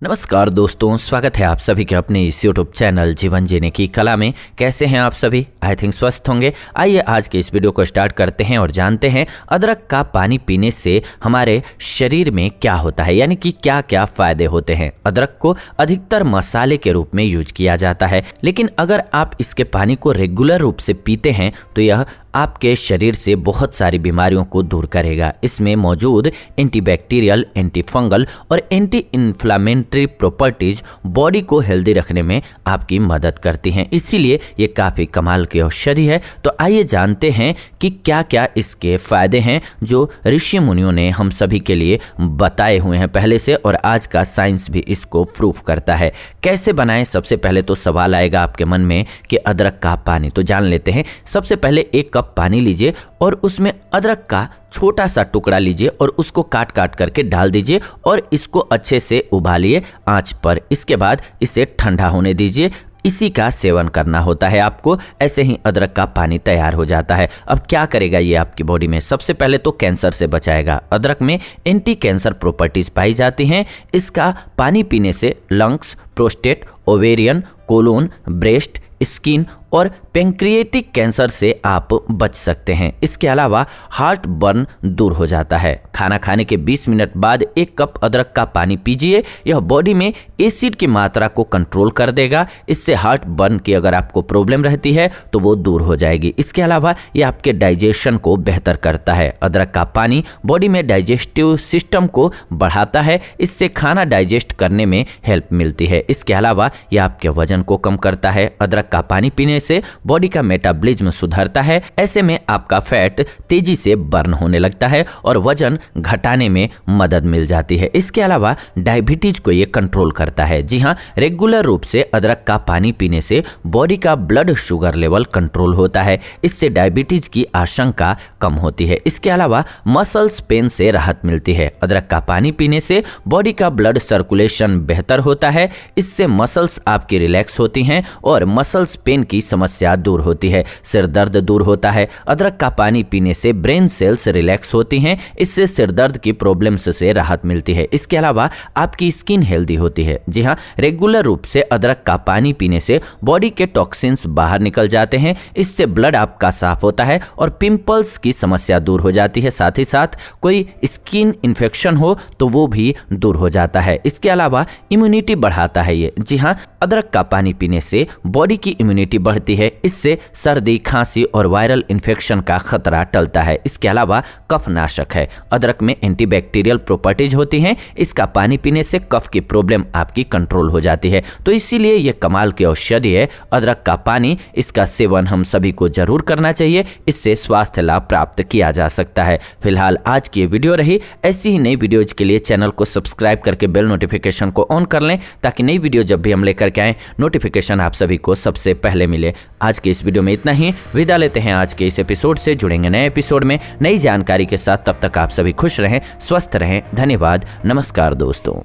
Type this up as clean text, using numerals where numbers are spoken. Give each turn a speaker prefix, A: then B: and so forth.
A: नमस्कार दोस्तों, स्वागत है आप सभी के अपने इस यूट्यूब चैनल जीवन जीने की कला में। कैसे हैं आप सभी? आई थिंक स्वस्थ होंगे। आइए आज के इस वीडियो को स्टार्ट करते हैं और जानते हैं अदरक का पानी पीने से हमारे शरीर में क्या होता है, यानी कि क्या क्या फायदे होते हैं। अदरक को अधिकतर मसाले के रूप में यूज किया जाता है, लेकिन अगर आप इसके पानी को रेगुलर रूप से पीते हैं तो यह आपके शरीर से बहुत सारी बीमारियों को दूर करेगा। इसमें मौजूद एंटीबैक्टीरियल, एंटी फंगल और एंटी इन्फ्लामेटरी प्रॉपर्टीज बॉडी को हेल्दी रखने में आपकी मदद करती हैं, इसीलिए ये काफ़ी कमाल की औषधि है। तो आइए जानते हैं कि क्या क्या इसके फायदे हैं जो ऋषि मुनियों ने हम सभी के लिए बताए हुए हैं पहले से, और आज का साइंस भी इसको प्रूफ करता है। कैसे बनाएं? सबसे पहले तो सवाल आएगा आपके मन में कि अदरक का पानी, तो जान लेते हैं। सबसे पहले 1 कप पानी लीजिए और उसमें अदरक का छोटा सा टुकड़ा लीजिए और उसको काट काट करके डाल दीजिए और इसको अच्छे से उबालिए आंच पर। इसके बाद इसे ठंडा होने दीजिए। इसी का सेवन करना होता है आपको। ऐसे ही अदरक का पानी तैयार हो जाता है। अब क्या करेगा ये आपकी बॉडी में? सबसे पहले तो कैंसर से बचाएगा। अदरक में एंटी कैंसर प्रॉपर्टीज पाई जाती हैं। इसका पानी पीने से lungs, prostate, ovarian, colon, breast, skin और पेंक्रिएटिक कैंसर से आप बच सकते हैं। इसके अलावा हार्ट बर्न दूर हो जाता है। खाना खाने के 20 मिनट बाद 1 कप अदरक का पानी पीजिए। यह बॉडी में एसिड की मात्रा को कंट्रोल कर देगा। इससे हार्ट बर्न की अगर आपको प्रॉब्लम रहती है तो वो दूर हो जाएगी। इसके अलावा यह आपके डाइजेशन को बेहतर करता है। अदरक का पानी बॉडी में डाइजेस्टिव सिस्टम को बढ़ाता है। इससे खाना डाइजेस्ट करने में हेल्प मिलती है। इसके अलावा यह आपके वजन को कम करता है। अदरक का पानी पीने से बॉडी का मेटाबॉलिज्म सुधरता है। ऐसे में आपका फैट तेजी से बर्न होने लगता है और वजन घटाने में मदद मिल जाती है। इसके अलावा डायबिटीज को ये कंट्रोल करता है। जी हाँ, रेगुलर रूप से अदरक का पानी पीने से बॉडी का ब्लड शुगर लेवल कंट्रोल होता है। इससे डायबिटीज की आशंका कम होती है। इसके अलावा मसल्स पेन से राहत मिलती है। अदरक का पानी पीने से बॉडी का ब्लड सर्कुलेशन बेहतर होता है। इससे मसल्स आपकी रिलैक्स होती हैं और मसल्स पेन की समस्या दूर होती है। सिर दर्द दूर होता है। अदरक का पानी पीने से ब्रेन सेल्स रिलैक्स होती हैं। इससे सिर दर्द की प्रॉब्लम्स से राहत मिलती है। इसके अलावा आपकी स्किन हेल्दी होती है। जी हाँ, रेगुलर रूप से अदरक का पानी पीने से बॉडी के टॉक्सिन्स बाहर निकल जाते हैं। इससे ब्लड आपका साफ होता है और पिंपल्स की समस्या दूर हो जाती है। साथ ही साथ कोई स्किन इन्फेक्शन हो तो वो भी दूर हो जाता है। इसके अलावा इम्यूनिटी बढ़ाता है ये। जी हाँ, अदरक का पानी पीने से बॉडी की इम्यूनिटी बढ़ती है। इससे सर्दी, खांसी और वायरल इन्फेक्शन का खतरा टलता है। इसके अलावा कफ नाशक है। अदरक में एंटीबैक्टीरियल प्रॉपर्टीज होती हैं। इसका पानी पीने से कफ की प्रॉब्लम आपकी कंट्रोल हो जाती है। तो इसीलिए यह कमाल की औषधि है अदरक का पानी। इसका सेवन हम सभी को जरूर करना चाहिए। इससे स्वास्थ्य लाभ प्राप्त किया जा सकता है। फिलहाल आज की ये वीडियो रही। ऐसी ही नई वीडियोज के लिए चैनल को सब्सक्राइब करके बेल नोटिफिकेशन को ऑन कर लें, ताकि नई वीडियो जब भी हम लेकर के आए नोटिफिकेशन आप सभी को सबसे पहले मिले। आज के इस वीडियो में इतना ही। विदा लेते हैं आज के इस एपिसोड से। जुड़ेंगे नए एपिसोड में नई जानकारी के साथ। तब तक आप सभी खुश रहें, स्वस्थ रहें। धन्यवाद। नमस्कार दोस्तों।